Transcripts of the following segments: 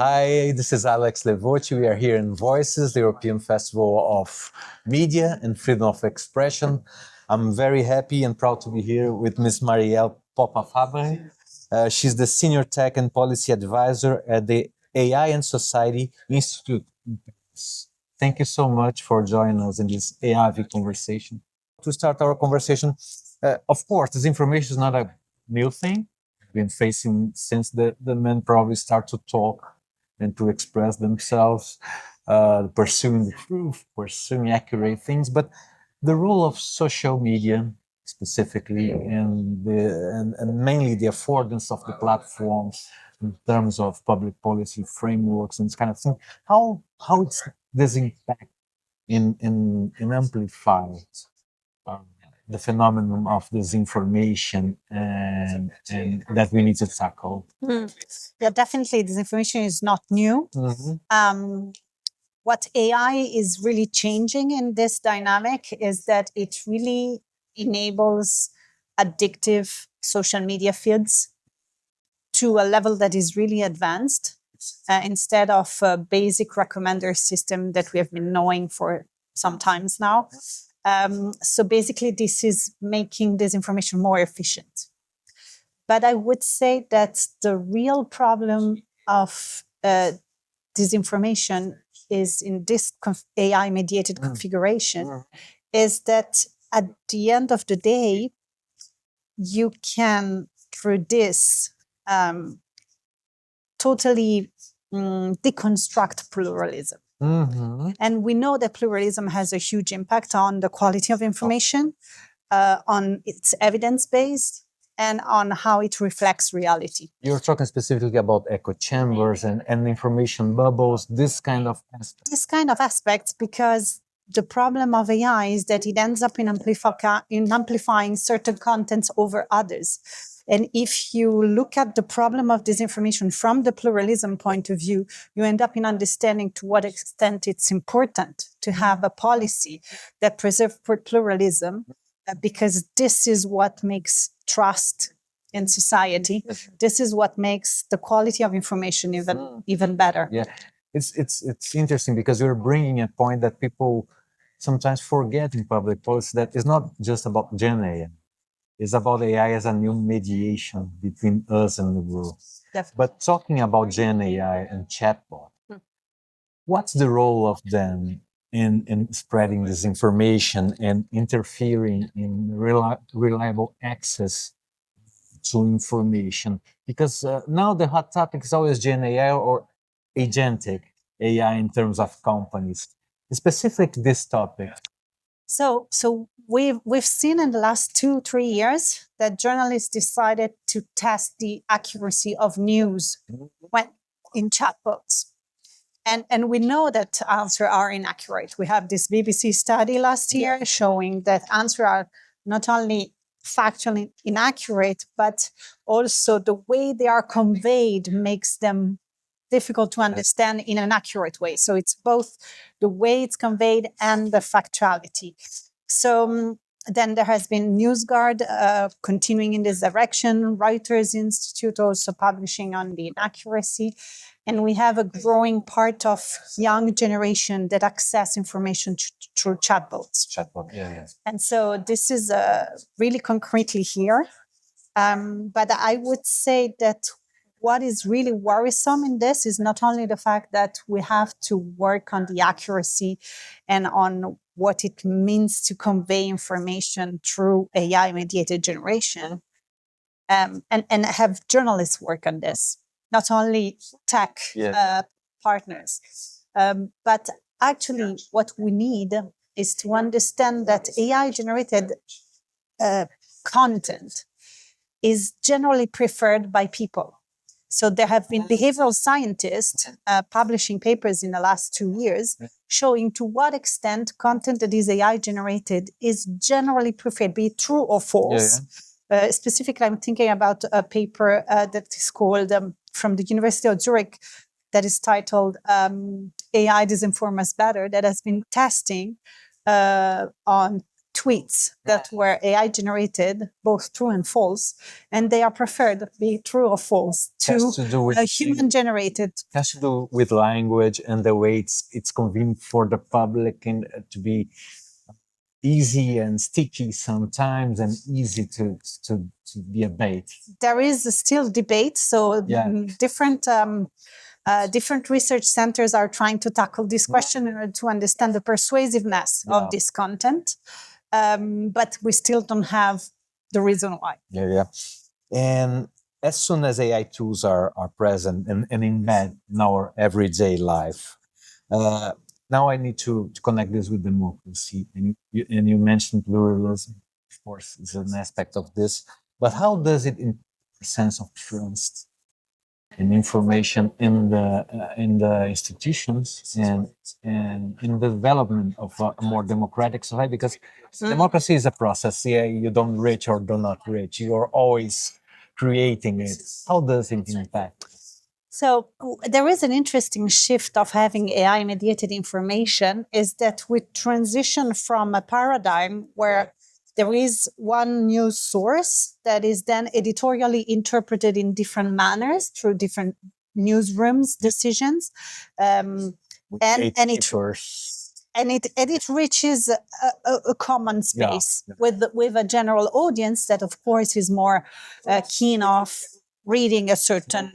Hi, this is Alex Le Voci. We are here in Voices, the European Festival of Media and Freedom of Expression. I'm very happy and proud to be here with Ms. Murielle Popa Fabre. She's the Senior Tech and Policy Advisor at the AI and Society Institute. Thank you so much for joining us in this EAVI conversation. To start our conversation, of course, disinformation is not a new thing. We've been facing since the men probably start to talk and to express themselves, pursuing the truth, pursuing accurate things. But the role of social media specifically and mainly the affordance of the platforms in terms of public policy frameworks and this kind of thing, how it's this impact in amplify the phenomenon of disinformation and that we need to tackle. Yeah, definitely disinformation is not new. What AI is really changing in this dynamic is that it really enables addictive social media feeds to a level that is really advanced instead of a basic recommender system that we have been knowing for some times now. So basically, this is making disinformation more efficient. But I would say that the real problem of disinformation is in this AI-mediated configuration, is that at the end of the day, you can, through this, totally deconstruct pluralism. And we know that pluralism has a huge impact on the quality of information, on its evidence-based, and on how it reflects reality. You're talking specifically about echo chambers and information bubbles, this kind of aspects. This kind of aspects, because the problem of AI is that it ends up in amplifying certain contents over others. And if you look at the problem of disinformation from the pluralism point of view, you end up in understanding to what extent it's important to have a policy that preserves pluralism, because this is what makes trust in society. This is what makes the quality of information even better. Yeah, it's interesting because you're bringing a point that people sometimes forget in public policy, that it's not just about Gen AI. It's about AI as a new mediation between us and the world. Definitely. But talking about Gen AI and chatbot, what's the role of them in spreading this information and interfering in reliable access to information? Because now the hot topic is always Gen AI or agentic AI in terms of companies. Specific this topic. So we've seen in the last 2-3 years that journalists decided to test the accuracy of news when in chatbots. And we know that answers are inaccurate. We have this BBC study last year showing that answers are not only factually inaccurate, but also the way they are conveyed makes them difficult to understand in an accurate way. So it's both the way it's conveyed and the factuality. So then there has been NewsGuard continuing in this direction, Reuters Institute also publishing on the inaccuracy. And we have a growing part of young generation that access information through chatbots. And so this is really concretely here. But I would say that what is really worrisome in this is not only the fact that we have to work on the accuracy and on what it means to convey information through AI-mediated generation, and have journalists work on this, not only tech partners. But actually what we need is to understand that AI-generated content is generally preferred by people. So there have been behavioral scientists publishing papers in the last 2 years showing to what extent content that is AI generated is generally preferred, be it true or false. Specifically, I'm thinking about a paper that is called from the University of Zurich that is titled AI Disinform Us Better, that has been testing on tweets that were AI generated, both true and false, and they are preferred, be it true or false, to a human generated. Has to do with language and the way it's convenient for the public and to be easy and sticky sometimes and easy to be a bait. There is still debate, so different research centers are trying to tackle this question in order to understand the persuasiveness of this content. But we still don't have the reason why. And as soon as AI tools are present and embed in our everyday life, now I need to connect this with democracy. And you mentioned pluralism, of course, is an aspect of this. But how does it in the sense of trust and information in the institutions and in the development of a more democratic society? Because democracy is a process. You don't reach or do not reach. You are always creating it. How does it impact? So there is an interesting shift of having AI-mediated information, is that we transition from a paradigm where there is one news source that is then editorially interpreted in different manners through different newsrooms decisions, and it reaches a common space with a general audience that, of course, is more keen of reading a certain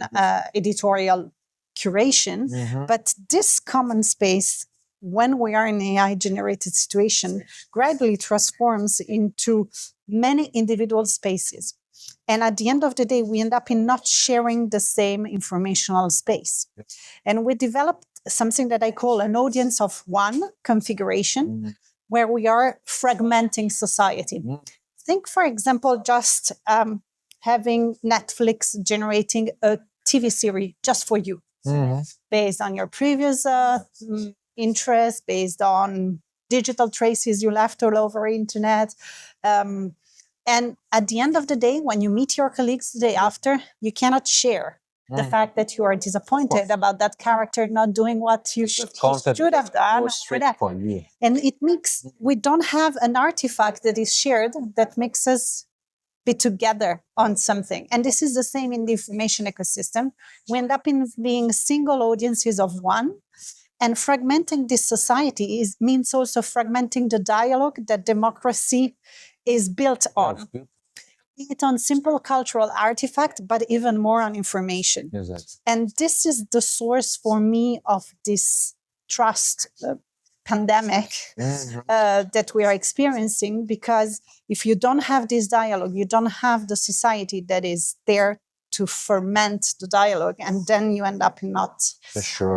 editorial curation. But this common space, when we are in an AI-generated situation, gradually transforms into many individual spaces. And at the end of the day, we end up in not sharing the same informational space. And we developed something that I call an audience of one configuration, where we are fragmenting society. Think, for example, just having Netflix generating a TV series just for you, based on your previous interest, based on digital traces you left all over internet. And at the end of the day, when you meet your colleagues the day after, you cannot share the fact that you are disappointed about that character not doing what you should have done. And it makes, we don't have an artifact that is shared that makes us be together on something. And this is the same in the information ecosystem. We end up in being single audiences of one. And fragmenting this society means also fragmenting the dialogue that democracy is built on. Be it on simple cultural artifact, but even more on information. And this is the source for me of this trust pandemic that we are experiencing, because if you don't have this dialogue, you don't have the society that is there to ferment the dialogue, and then you end up in not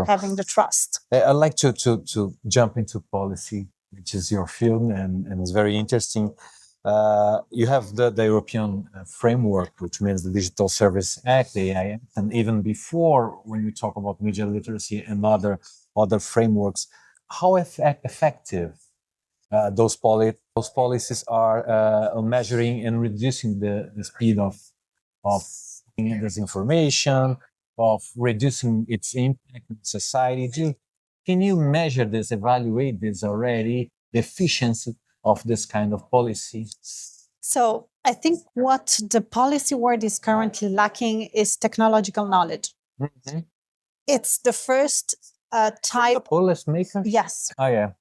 having the trust. I'd like to jump into policy, which is your field, and it's very interesting. You have the European framework, which means the Digital Service Act, the AI Act, and even before, when you talk about media literacy and other frameworks, how effective those policies are on measuring and reducing the speed of disinformation, of reducing its impact in society. Can you measure this, evaluate this already, the efficiency of this kind of policy? So I think what the policy world is currently lacking is technological knowledge. It's the first type. The policymaker? Yes. Oh, yeah.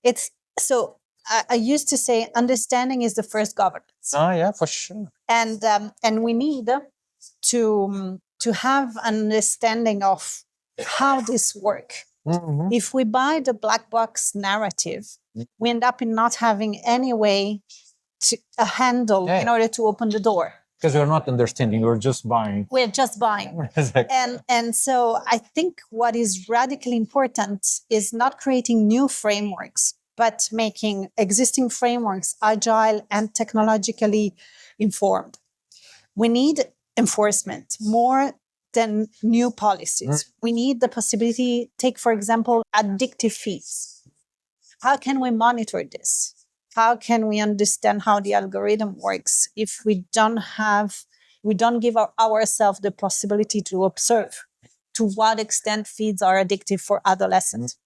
It's so. I used to say understanding is the first governance. Oh, yeah, for sure. And we need to have an understanding of how this works. If we buy the black box narrative, we end up in not having any way to a handle in order to open the door. Because we're not understanding, we're just buying. We're just buying. And so I think what is radically important is not creating new frameworks, but making existing frameworks agile and technologically informed. We need enforcement more than new policies. We need the possibility, take, for example, addictive fees. How can we monitor this? How can we understand how the algorithm works if we don't give ourselves the possibility to observe to what extent feeds are addictive for adolescents?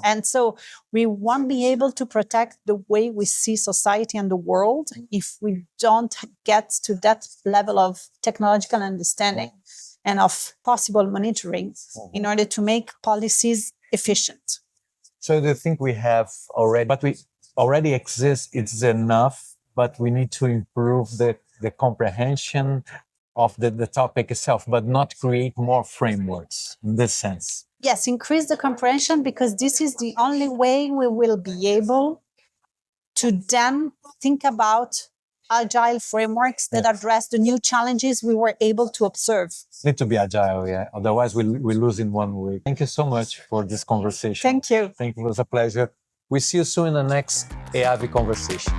And so we won't be able to protect the way we see society and the world if we don't get to that level of technological understanding and of possible monitoring in order to make policies efficient. So do you think we have already, but we already exist, it's enough, but we need to improve the comprehension of the topic itself, but not create more frameworks in this sense? Yes, increase the comprehension, because this is the only way we will be able to then think about agile frameworks that address the new challenges we were able to observe. Need to be agile, yeah. Otherwise, we lose in 1 week. Thank you so much for this conversation. Thank you. Thank you. It was a pleasure. We see you soon in the next EAVI Conversation.